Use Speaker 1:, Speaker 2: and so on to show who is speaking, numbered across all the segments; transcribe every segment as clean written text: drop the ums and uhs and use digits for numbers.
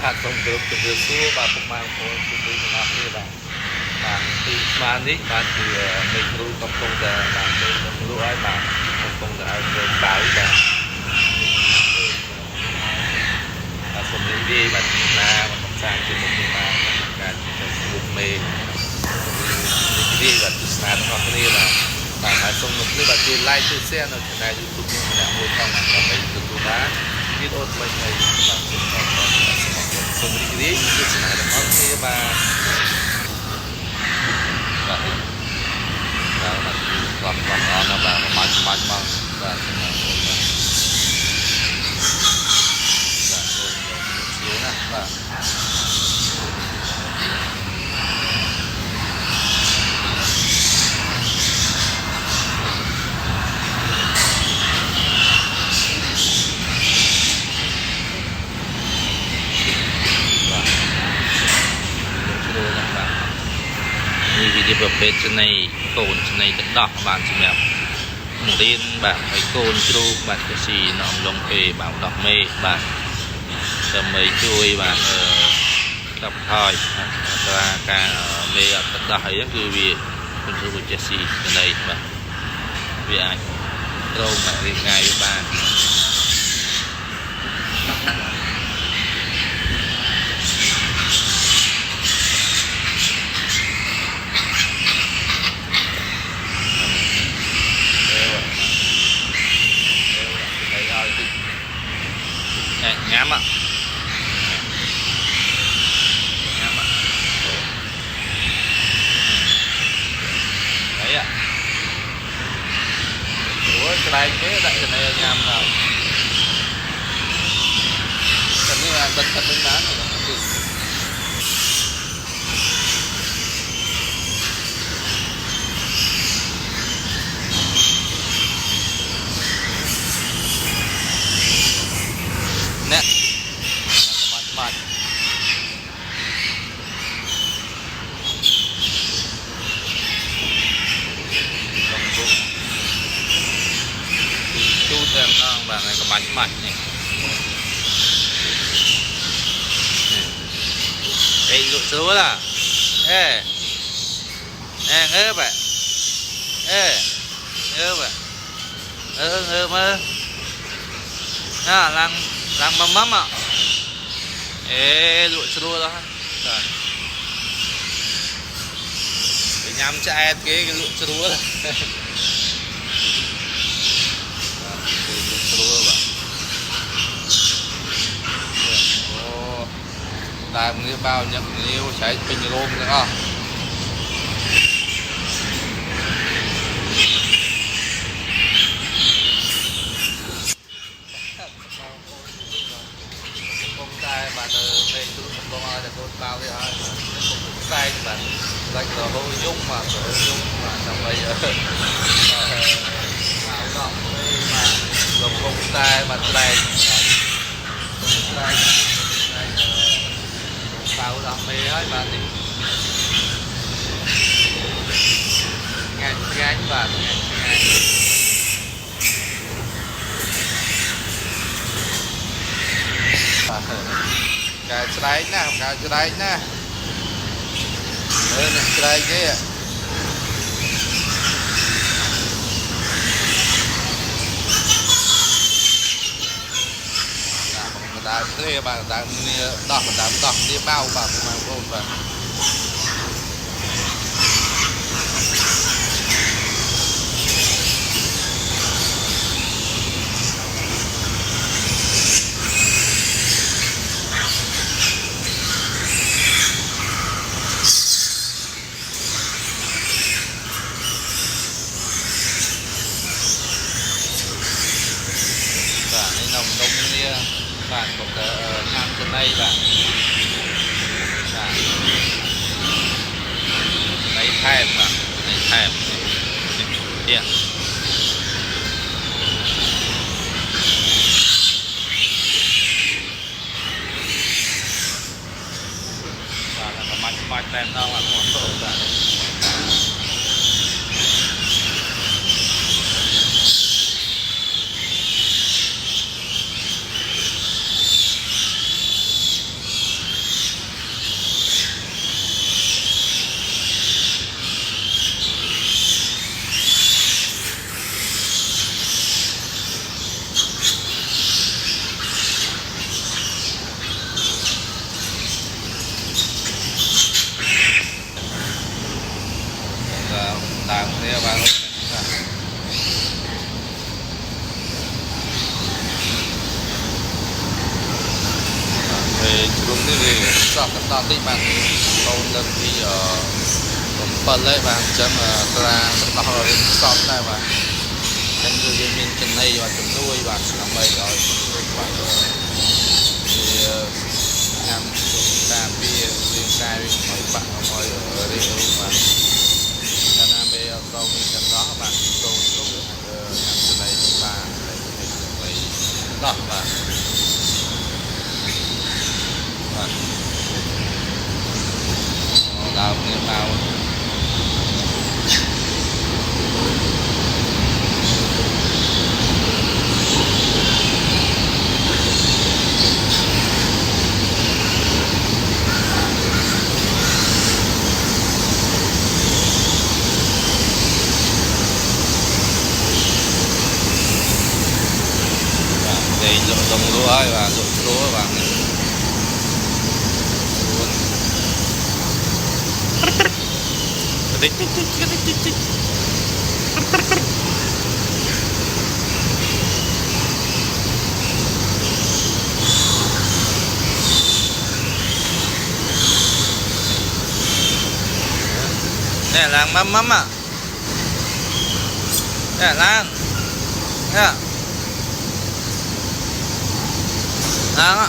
Speaker 1: bạn không được từ việc xưa và cũng mang cô từ từ làm như là bạn thì mà ní bạn thì mình luôn không là bạn luôn luôn ai bạn không là ai được bảo là không đi bạn là mà không sang trên một màการmột mê đi và từ xa nó có nghĩa là bạn hãy không một cái bạn chia like chia sẻ nó trên này YouTube như là một trong là mình từ từ đá video mình này bạn không đi cái này là có nghĩa và đó là còn nó là mạnh và và vìประเภทชนโกนชนตัดดอกบานสมัยเรียนแบบไอ้โกนครูบานกสีน้องลงไปแบบดอกเมฆบานจะไม่ช่วยบานกับทอยแต่การเมฆตัดดอกก็คือวิคุณครูเจสซี่ชนแบบวิไอเราแบบเรียนง่ายบ้านngắm ạ đấy ạ ủa cái này cái đại cái này nhằm nào cần như là thật thật đứng đá nè mặt chú tem nó bạn này có bánh mặt này đây lụa số là ê ngơ bạn ngơ bạn ngơ mơ lăng mắm ạ lụa số đó rồi để nhắm chạy cái lụa số đó tại một cái bao nhận nhiều trái bình rôm nữa à không sai bạn đây tôi không có ai là tôi bao cái ai không sai thì bạn đánh là hô dung mà trong bây giờ bao động đây mà không sai bạn đây bao đam mê hết bạn đi ngàn bạn ngàn cái trái nè cái trái nè đây là trái kia ta thế bạn ta đọc đi bao bạn mà ôn vậy nồng đông như bạn cũng nằm trên đây bạn đây thèm mà đây thèm yeah. Và là mạch đèn đâu mà một số bạn តិចបាទកូនលើកពី7ហើយបាទអញ្ចឹងត្រាទឹកដោះរៀងសពដែរបាទតែគឺយើងមានចំណីបាទជំនួយបាទដើម្បីឲ្យរួចបាទវាញ៉ាំតាមពីរាងកាយវាមិនបាក់ឲ្យរៀងរូបបាទតែណាពេលកូនមានទឹកដោះបាទកូននោះវាអាចញ៉ាំចំណីបានតែដើម្បីដោះបាទដើមគ្នាមកđây lồng lúa và lúa lúa và tích tích tích tích tích tích nè làng mắm mắm à nè làng nè làng á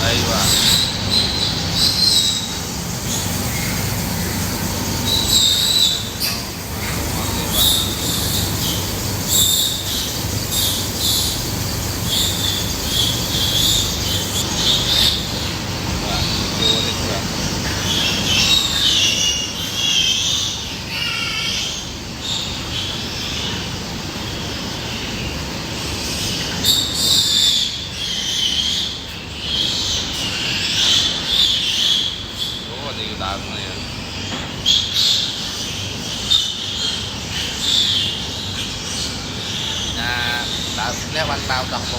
Speaker 1: đây và đào này đào nếu anh bao đọc một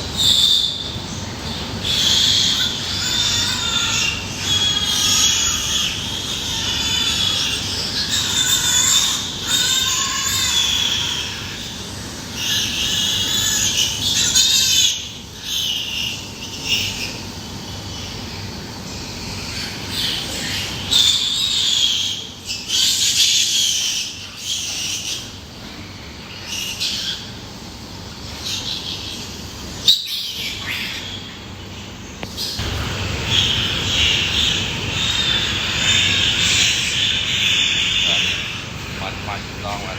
Speaker 1: con là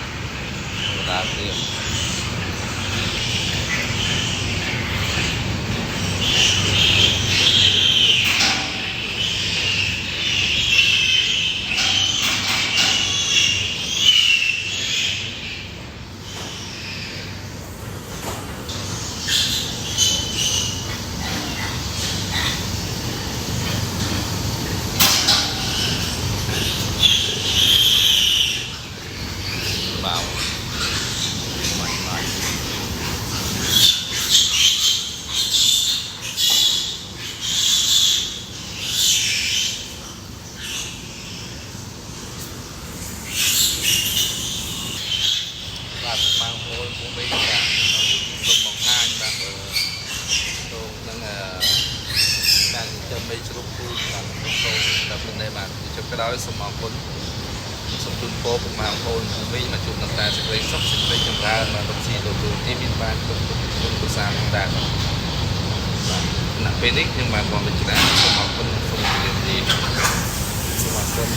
Speaker 1: đào kia vào mạnh mạnh và mang hôi của mình là dùng bằng hai và tôi đang cho mấy chút thu là tôi đã bên đây bạn cho cái đó xong màu quân sông tuôn phố cùng màu hôi vì mà chụp người ta sẽ gây sốc sẽ gây chầm ra mà đồng chí đầu tư tiếp biên ban cũng có sao chúng ta nặng Phoenix nhưng mà còn mình chỉ đã sông màu quân không liên đi sông màu quân